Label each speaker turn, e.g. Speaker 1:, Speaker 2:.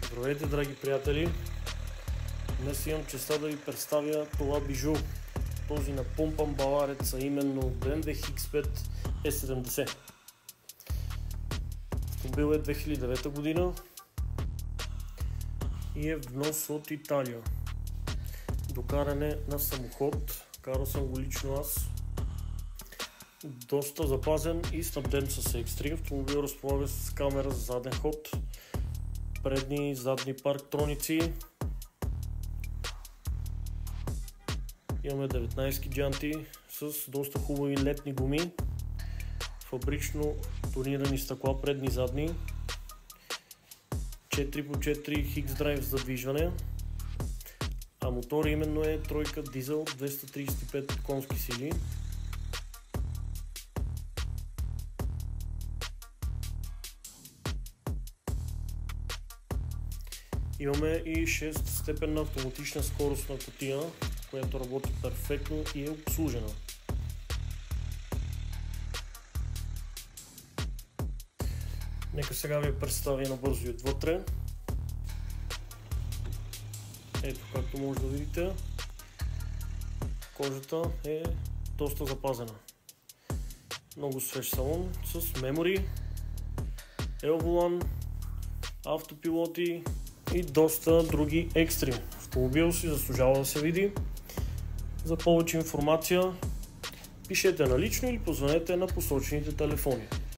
Speaker 1: Здравейте, драги приятели! Днес имам честа да ви представя това бижу, този напомпан баларец, а именно BMW X5 E70. Автомобил е 2009 година и е внос от Италия. Докаране на самоход, карал съм го лично аз. Доста запазен и снабден с екстрим. Автомобил разполага с камера за заден ход, предни и задни парктроници. Имаме 19 джанти с доста хубави летни гуми, фабрично тонирани стъкла предни и задни, 4x4 X-Drive за движване, а мотор именно е тройка дизел 235 конски сили. Имаме и 6-степенна автоматична скоростна кутия, която работи перфектно и е обслужена. Нека сега ви представя набързо и отвътре. Ето, както може да видите, кожата е доста запазена. Много свеж салон с мемори, елволан, автопилоти и доста други екстри. Автомобил си заслужава да се види. За повече информация пишете на лично или позвонете на посочените телефони.